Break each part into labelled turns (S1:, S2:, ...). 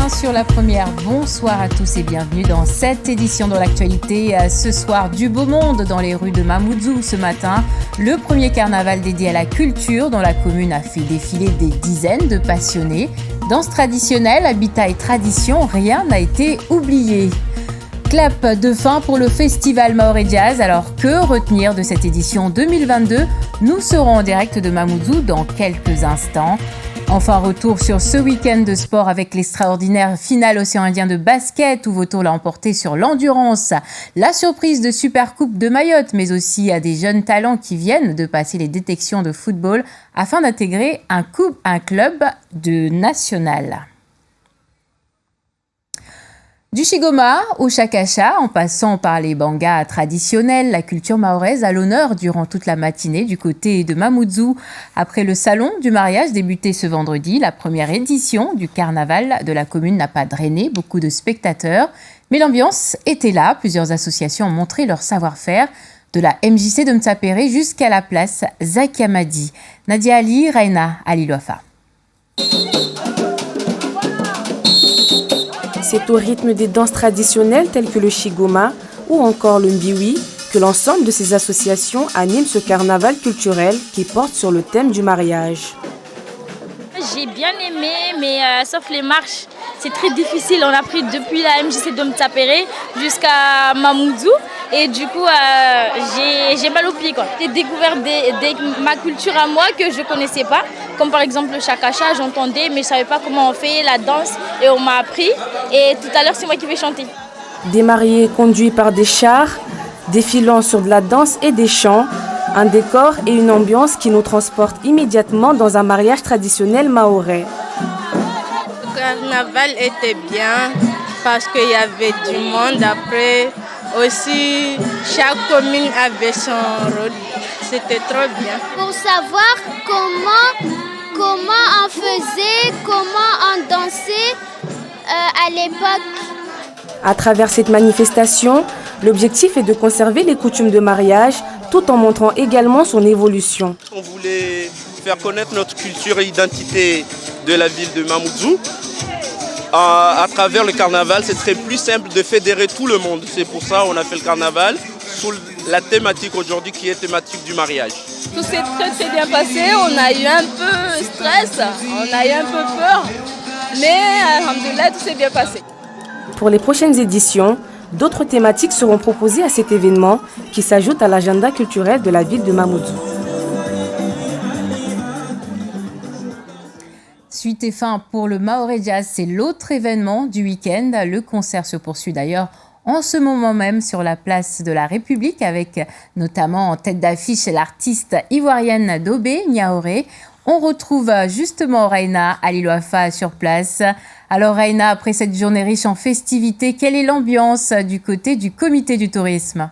S1: matin sur La Première. Bonsoir à tous et bienvenue dans cette édition de l'actualité. Ce soir, du beau monde dans les rues de Mamoudzou ce matin. Le premier carnaval dédié à la culture dont la commune a fait défiler des dizaines de passionnés. Danse traditionnelle, habitat et tradition, rien n'a été oublié. Clap de fin pour le festival Maoré Jazz. Alors que retenir de cette édition 2022 ? Nous serons en direct de Mamoudzou dans quelques instants. Enfin, retour sur ce week-end de sport avec l'extraordinaire finale Océan Indien de basket où Vautour l'a emporté sur l'endurance. La surprise de Supercoupe de Mayotte, mais aussi à des jeunes talents qui viennent de passer les détections de football afin d'intégrer un club de national. Du Shigoma au Chakacha, en passant par les bangas traditionnels, la culture mahoraise a l'honneur durant toute la matinée du côté de Mamoudzou. Après le salon du mariage débuté ce vendredi, la première édition du carnaval de la commune n'a pas drainé beaucoup de spectateurs. Mais l'ambiance était là, plusieurs associations ont montré leur savoir-faire, de la MJC de Mtsapéré jusqu'à la place Zaki Hamadi. Nadia Ali, Raina Aliloafa.
S2: C'est au rythme des danses traditionnelles telles que le Shigoma ou encore le Mbiwi que l'ensemble de ces associations animent ce carnaval culturel qui porte sur le thème du mariage.
S3: J'ai bien aimé, mais sauf les marches, c'est très difficile. On a pris depuis la MJC de Mtsapéré jusqu'à Mamoudzou et du coup j'ai mal aux pieds. J'ai découvert ma culture à moi que je ne connaissais pas, comme par exemple le chakacha, j'entendais mais je ne savais pas comment on fait la danse et on m'a appris. Et tout à l'heure c'est moi qui vais chanter.
S2: Des mariés conduits par des chars, défilant sur de la danse et des chants, un décor et une ambiance qui nous transportent immédiatement dans un mariage traditionnel mahorais.
S4: Le carnaval était bien parce qu'il y avait du monde. Après aussi, chaque commune avait son rôle. C'était trop bien.
S5: Pour savoir comment on faisait, comment on dansait à l'époque.
S2: À travers cette manifestation, l'objectif est de conserver les coutumes de mariage tout en montrant également son évolution.
S6: On voulait faire connaître notre culture et identité de la ville de Mamoudzou. À travers le carnaval, c'est très plus simple de fédérer tout le monde. C'est pour ça qu'on a fait le carnaval sous la thématique aujourd'hui qui est thématique du mariage.
S3: Tout s'est très bien passé, on a eu un peu de stress, on a eu un peu peur, mais alhamdoulilah, tout s'est bien passé.
S2: Pour les prochaines éditions, d'autres thématiques seront proposées à cet événement qui s'ajoute à l'agenda culturel de la ville de Mamoudzou.
S1: Suite et fin pour le Maoré Jazz, c'est l'autre événement du week-end. Le concert se poursuit d'ailleurs en ce moment même sur la place de la République avec notamment en tête d'affiche l'artiste ivoirienne Dobé Niaoré. On retrouve justement Raina Aliloafa sur place. Alors Raina, après cette journée riche en festivités, quelle est l'ambiance du côté du comité du tourisme ?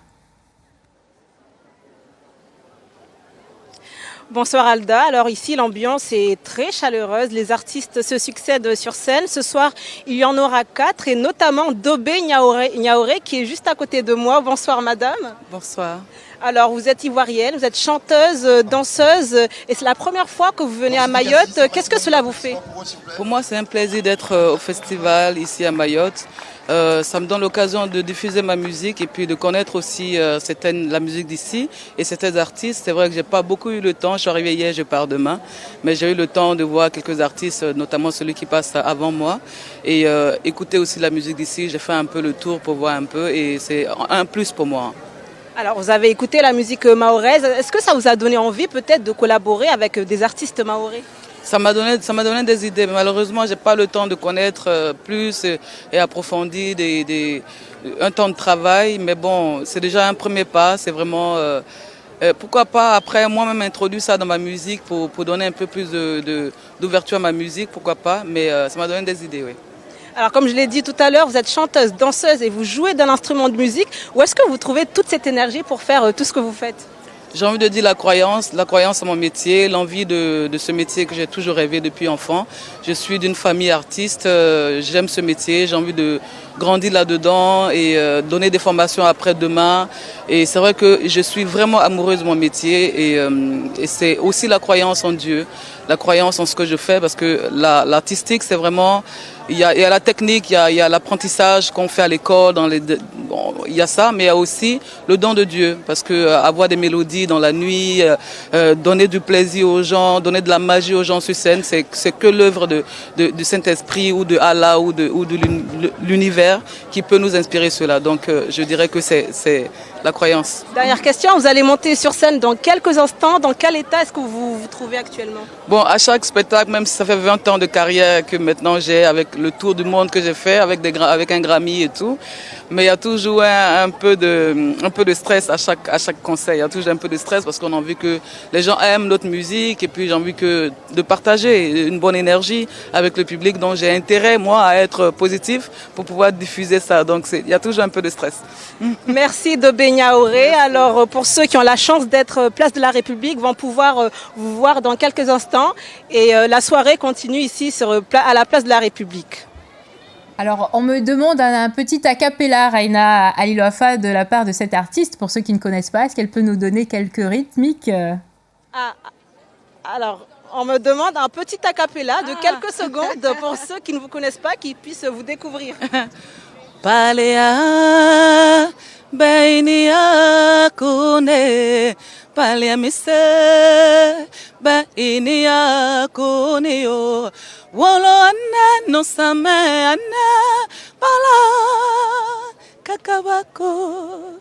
S7: Bonsoir Alda, alors ici l'ambiance est très chaleureuse, les artistes se succèdent sur scène. Ce soir il y en aura 4 et notamment Dobé Niaoré qui est juste à côté de moi. Bonsoir madame.
S8: Bonsoir.
S7: Alors vous êtes ivoirienne, vous êtes chanteuse, danseuse et c'est la première fois que vous venez à Mayotte. Qu'est-ce que cela vous fait ?
S8: Pour moi c'est un plaisir d'être au festival ici à Mayotte. Ça me donne l'occasion de diffuser ma musique et puis de connaître aussi la musique d'ici et certains artistes. C'est vrai que j'ai pas beaucoup eu le temps, je suis arrivée hier, je pars demain, mais j'ai eu le temps de voir quelques artistes, notamment celui qui passe avant moi et écouter aussi la musique d'ici. J'ai fait un peu le tour pour voir un peu et c'est un plus pour moi.
S7: Alors vous avez écouté la musique mahoraise, est-ce que ça vous a donné envie peut-être de collaborer avec des artistes mahorais ?
S8: Ça m'a donné des idées, mais malheureusement, j'ai pas le temps de connaître plus et approfondir un temps de travail. Mais bon, c'est déjà un premier pas. C'est vraiment pourquoi pas après moi-même introduire ça dans ma musique pour donner un peu plus d'ouverture à ma musique, pourquoi pas. Mais ça m'a donné des idées, oui.
S7: Alors comme je l'ai dit tout à l'heure, vous êtes chanteuse, danseuse et vous jouez d'un instrument de musique. Où est-ce que vous trouvez toute cette énergie pour faire tout ce que vous faites ?
S8: J'ai envie de dire la croyance c'est mon métier, l'envie de ce métier que j'ai toujours rêvé depuis enfant. Je suis d'une famille artiste, j'aime ce métier, j'ai envie de grandir là-dedans et donner des formations après-demain. Et c'est vrai que je suis vraiment amoureuse de mon métier et c'est aussi la croyance en Dieu, la croyance en ce que je fais parce que l'artistique c'est vraiment Il y a la technique, il y a l'apprentissage qu'on fait à l'école, il y a ça, mais il y a aussi le don de Dieu, parce que avoir des mélodies dans la nuit, donner du plaisir aux gens, donner de la magie aux gens sur scène, c'est que l'œuvre du Saint-Esprit ou de Allah ou de l'univers qui peut nous inspirer cela. Donc je dirais que c'est la croyance.
S7: Dernière question, vous allez monter sur scène dans quelques instants. Dans quel état est-ce que vous vous trouvez actuellement?
S8: Bon, à chaque spectacle, même si ça fait 20 ans de carrière que maintenant j'ai, avec le tour du monde que j'ai fait, avec un Grammy et tout, mais il y a toujours un peu de stress à chaque concert. Il y a toujours un peu de stress parce qu'on a envie que les gens aiment notre musique et puis j'ai envie de partager une bonne énergie avec le public. Donc j'ai intérêt, moi, à être positif pour pouvoir diffuser ça. Donc il y a toujours un peu de stress.
S7: Merci Dobé Niahouré. Alors pour ceux qui ont la chance d'être place de la République vont pouvoir vous voir dans quelques instants et la soirée continue ici à la place de la République.
S1: Alors, on me demande un petit a cappella, Raina Aliloafa, de la part de cet artiste. Pour ceux qui ne connaissent pas, est-ce qu'elle peut nous donner quelques rythmiques?
S7: Alors, on me demande un petit a cappella de quelques secondes pour ceux qui ne vous connaissent pas, qui puissent vous découvrir.
S8: Palea, bainia kone, palea mise, bainia kone yo. Wolo anna no same anna pala kakabako.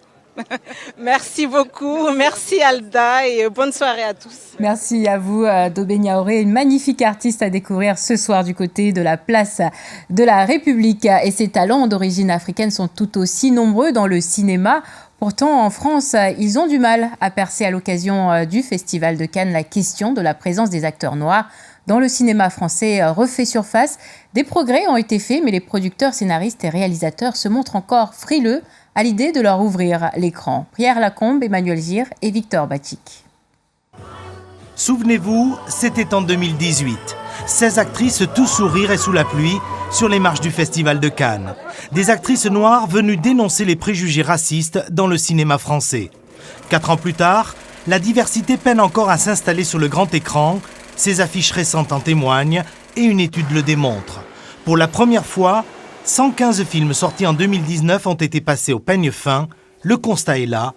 S7: Merci beaucoup, merci Alda et bonne soirée à tous.
S1: Merci à vous Dobé Niahouré, une magnifique artiste à découvrir ce soir du côté de la place de la République. Et ses talents d'origine africaine sont tout aussi nombreux dans le cinéma. Pourtant, en France, ils ont du mal à percer à l'occasion du Festival de Cannes la question de la présence des acteurs noirs. Dans le cinéma français refait surface, des progrès ont été faits, mais les producteurs, scénaristes et réalisateurs se montrent encore frileux à l'idée de leur ouvrir l'écran. Pierre Lacombe, Emmanuel Gir et Victor Batic.
S9: Souvenez-vous, c'était en 2018. 16 actrices tout sourire et sous la pluie sur les marches du Festival de Cannes. Des actrices noires venues dénoncer les préjugés racistes dans le cinéma français. 4 ans plus tard, la diversité peine encore à s'installer sur le grand écran. Ces affiches récentes en témoignent et une étude le démontre. Pour la première fois, 115 films sortis en 2019 ont été passés au peigne fin. Le constat est là,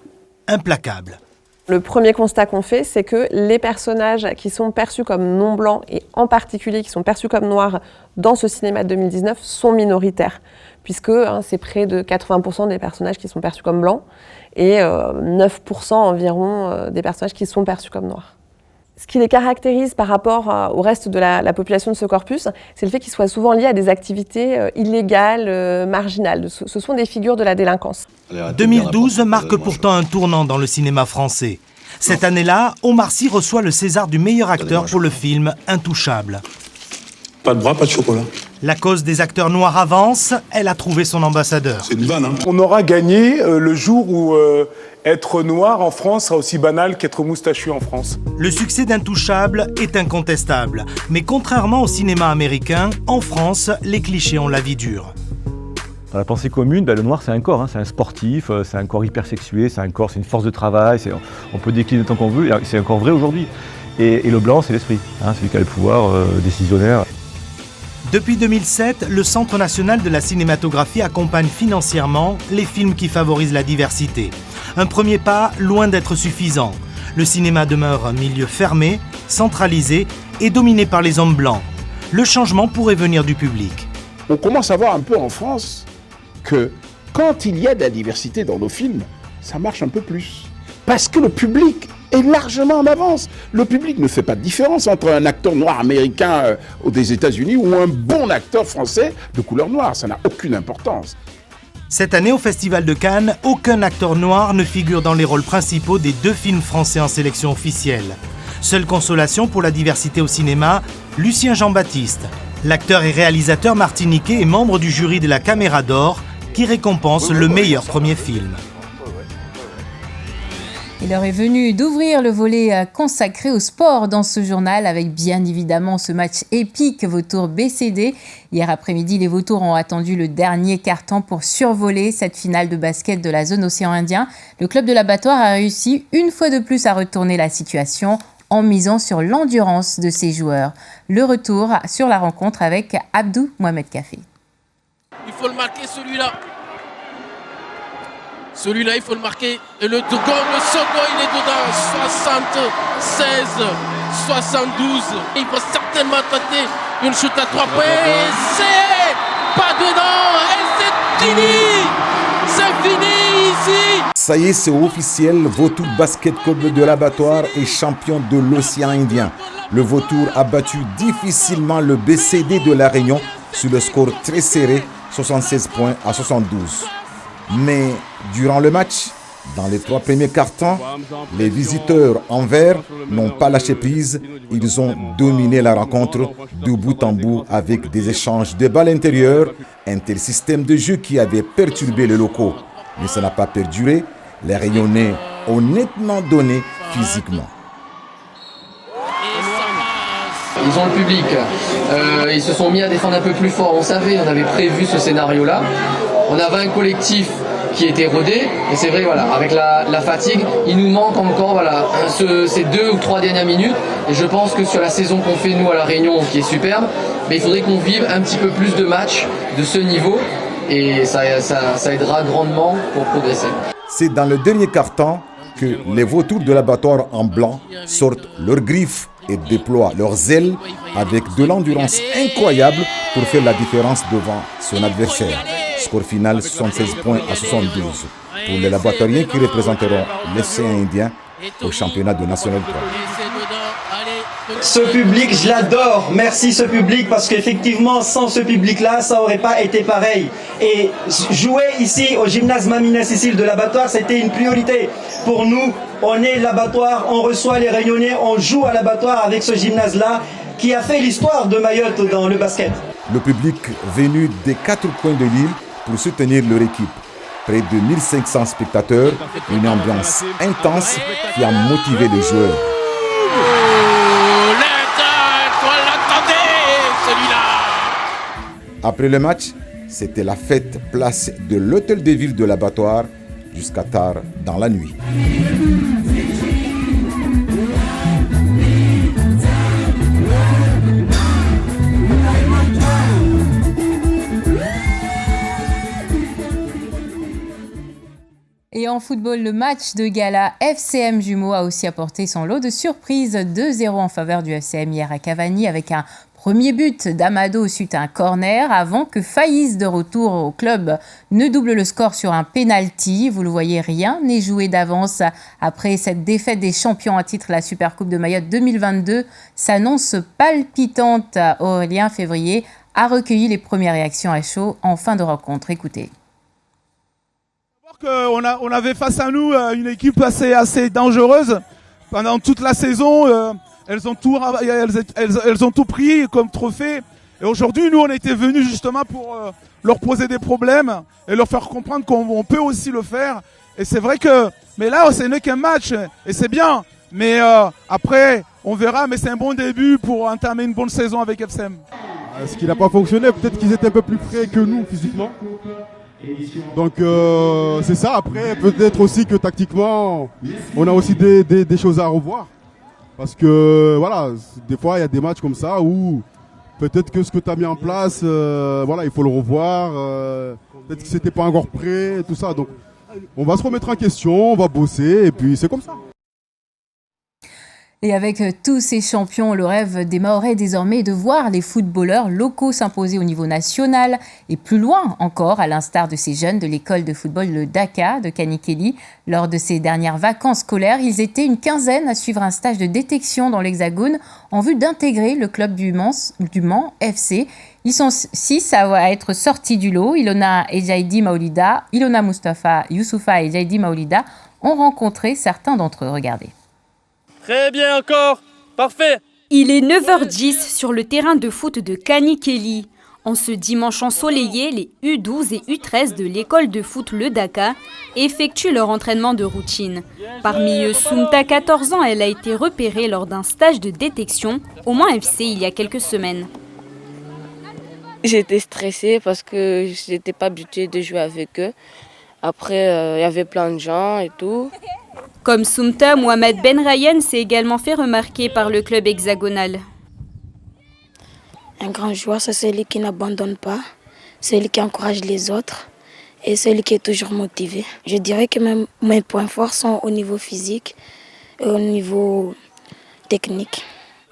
S9: implacable.
S10: Le premier constat qu'on fait, c'est que les personnages qui sont perçus comme non blancs et en particulier qui sont perçus comme noirs dans ce cinéma de 2019 sont minoritaires, puisque c'est près de 80% des personnages qui sont perçus comme blancs et 9% environ des personnages qui sont perçus comme noirs. Ce qui les caractérise par rapport au reste de la population de ce corpus, c'est le fait qu'ils soient souvent liés à des activités illégales, marginales. Ce sont des figures de la délinquance.
S9: 2012 marque pourtant un tournant dans le cinéma français. Cette année-là, Omar Sy reçoit le César du meilleur acteur pour le film Intouchable.
S11: Pas de bras, pas de chocolat.
S9: La cause des acteurs noirs avance, elle a trouvé son ambassadeur.
S11: C'est une vanne, hein.
S12: On aura gagné le jour où être noir en France sera aussi banal qu'être moustachu en France.
S9: Le succès d'Intouchable est incontestable. Mais contrairement au cinéma américain, en France, les clichés ont la vie dure.
S13: Dans la pensée commune, le noir c'est un corps, c'est un sportif, c'est un corps hypersexué, c'est un corps, c'est une force de travail, on peut décliner tant qu'on veut, c'est encore vrai aujourd'hui. Et le blanc c'est l'esprit, celui qui a le pouvoir décisionnaire.
S9: Depuis 2007, le Centre national de la cinématographie accompagne financièrement les films qui favorisent la diversité. Un premier pas loin d'être suffisant. Le cinéma demeure un milieu fermé, centralisé et dominé par les hommes blancs. Le changement pourrait venir du public.
S14: On commence à voir un peu en France que quand il y a de la diversité dans nos films, ça marche un peu plus. Parce que le public est largement en avance. Le public ne fait pas de différence entre un acteur noir américain des États-Unis ou un bon acteur français de couleur noire. Ça n'a aucune importance.
S9: Cette année, au Festival de Cannes, aucun acteur noir ne figure dans les rôles principaux des 2 films français en sélection officielle. Seule consolation pour la diversité au cinéma, Lucien Jean-Baptiste. L'acteur et réalisateur martiniquais est membre du jury de la Caméra d'Or, qui récompense le meilleur premier film.
S1: Et l'heure est venue d'ouvrir le volet consacré au sport dans ce journal avec bien évidemment ce match épique Vautour-BCD. Hier après-midi, les Vautours ont attendu le dernier quart-temps pour survoler cette finale de basket de la zone océan Indien. Le club de l'Abattoir a réussi une fois de plus à retourner la situation en misant sur l'endurance de ses joueurs. Le retour sur la rencontre avec Abdou Mohamed Café.
S15: Il faut le marquer celui-là. Celui-là, il faut le marquer. Et le second, il est dedans. 76, 72. Il va certainement tenter une chute à 3 points. Et c'est pas dedans. Et c'est fini. C'est fini ici.
S16: Ça y est, c'est officiel. Vautour Basket Club de l'Abattoir est champion de l'océan Indien. Le Vautour a battu difficilement le BCD de La Réunion sur le score très serré, 76 points à 72. Mais durant le match, dans les 3 premiers quarts-temps, les visiteurs en vert n'ont pas lâché prise. Ils ont dominé la rencontre de bout en bout avec des échanges de balles intérieures, un tel système de jeu qui avait perturbé les locaux. Mais ça n'a pas perduré. Les Réunionnais ont nettement donné physiquement.
S17: Ils ont le public, ils se sont mis à défendre un peu plus fort. On savait, on avait prévu ce scénario-là. On avait un collectif qui était rodé, et c'est vrai, voilà, avec la fatigue, il nous manque encore ces 2 ou 3 dernières minutes. Et je pense que sur la saison qu'on fait nous à La Réunion, qui est superbe, mais il faudrait qu'on vive un petit peu plus de matchs de ce niveau, et ça aidera grandement pour progresser.
S16: C'est dans le dernier quart-temps que les vautours de l'Abattoir en blanc sortent leurs griffes et déploient leurs ailes avec de l'endurance incroyable pour faire la différence devant son adversaire. Score final 76 points à 72 pour les laboratoriens qui représenteront l'océan Indien au championnat de National 3.
S18: Ce public, je l'adore. Merci ce public, parce qu'effectivement, sans ce public-là, ça n'aurait pas été pareil. Et jouer ici au gymnase Mamie-Cécile de l'Abattoir, c'était une priorité pour nous. On est l'Abattoir, on reçoit les Réunionnais, on joue à l'Abattoir avec ce gymnase-là qui a fait l'histoire de Mayotte dans le basket.
S16: Le public venu des 4 coins de l'île pour soutenir leur équipe. Près de 1500 spectateurs, une ambiance intense qui a motivé les joueurs. Après le match, c'était la fête place de l'hôtel de ville de l'Abattoir jusqu'à tard dans la nuit.
S1: Et en football, le match de gala FCM Jumeaux a aussi apporté son lot de surprises. 2-0 en faveur du FCM hier à Cavani avec un premier but d'Amado suite à un corner avant que Faïs, de retour au club, ne double le score sur un penalty. Vous le voyez, rien n'est joué d'avance. Après cette défaite des champions à titre, la Supercoupe de Mayotte 2022 s'annonce palpitante. Aurélien Février a recueilli les premières réactions à chaud en fin de rencontre. Écoutez.
S19: On avait face à nous une équipe assez dangereuse pendant toute la saison. Elles ont tout pris comme trophée. Et aujourd'hui, nous, on était venus justement pour leur poser des problèmes et leur faire comprendre qu'on peut aussi le faire. Et c'est vrai que, mais là, ce n'est qu'un match et c'est bien. Mais après, on verra. Mais c'est un bon début pour entamer une bonne saison avec FCM.
S20: Ce qui n'a pas fonctionné, peut-être qu'ils étaient un peu plus près que nous physiquement. Donc c'est ça. Après, peut-être aussi que tactiquement, on a aussi des choses à revoir. Parce que voilà, des fois il y a des matchs comme ça où peut-être que ce que tu as mis en place, voilà, il faut le revoir. Peut-être que c'était pas encore prêt, tout ça. Donc on va se remettre en question, on va bosser et puis c'est comme ça.
S1: Et avec tous ces champions, le rêve des Mahorais est désormais de voir les footballeurs locaux s'imposer au niveau national et plus loin encore, à l'instar de ces jeunes de l'école de football Le Daka de Kanikeli. Lors de ces dernières vacances scolaires, ils étaient une quinzaine à suivre un stage de détection dans l'Hexagone en vue d'intégrer le club du Mans FC. Ils sont 6 à être sortis du lot. Ilona Mustafa Youssoufa et Jaidi Maoulida ont rencontré certains d'entre eux. Regardez.
S21: Très bien encore, parfait.
S22: Il est 9h10 sur le terrain de foot de Kanikeli. En ce dimanche ensoleillé, les U12 et U13 de l'école de foot Le Daka effectuent leur entraînement de routine. Parmi eux, Soumta, 14 ans, elle a été repérée lors d'un stage de détection au Mans FC il y a quelques semaines.
S23: J'étais stressée parce que je n'étais pas habituée de jouer avec eux. Après, il y avait plein de gens et tout.
S22: Comme Soumta, Mohamed Ben Ryan s'est également fait remarquer par le club hexagonal.
S24: Un grand joueur, c'est celui qui n'abandonne pas.
S4: celui qui encourage les autres et celui qui est toujours motivé. Je dirais que mes points forts sont au niveau physique et au niveau technique.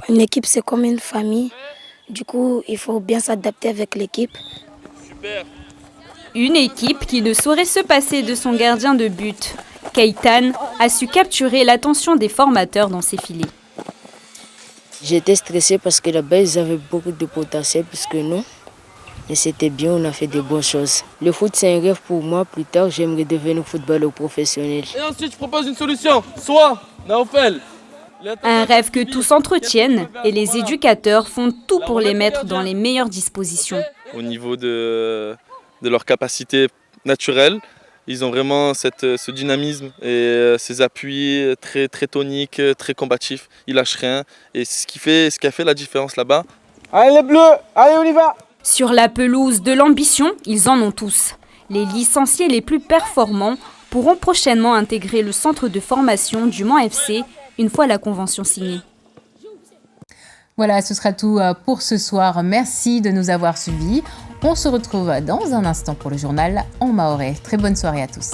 S4: Une équipe, c'est comme une famille. Du coup, il faut bien s'adapter avec l'équipe.
S21: Super.
S22: Une équipe qui ne saurait se passer de son gardien de but. Keïtan a su capturer l'attention des formateurs dans ses filets.
S23: J'étais stressé parce que là-bas, ils avaient beaucoup de potentiel plus que nous. Et c'était bien, on a fait de bonnes choses. Le foot, c'est un rêve pour moi. Plus tard, j'aimerais devenir footballeur professionnel.
S21: Et ensuite, je propose une solution. Soit, Naofel.
S22: Un rêve que tous entretiennent et les éducateurs font tout pour les mettre dans les meilleures dispositions.
S21: Au niveau de leur capacité naturelle, ils ont vraiment ce dynamisme et ces appuis très, très toniques, très combatifs. Ils lâchent rien. Et ce qui a fait la différence là-bas.
S5: Allez les bleus, allez on y va!
S22: Sur la pelouse de l'ambition, ils en ont tous. Les licenciés les plus performants pourront prochainement intégrer le centre de formation du Mans FC une fois la convention signée.
S1: Voilà, ce sera tout pour ce soir. Merci de nous avoir suivis. On se retrouve dans un instant pour le journal en mahorais. Très bonne soirée à tous.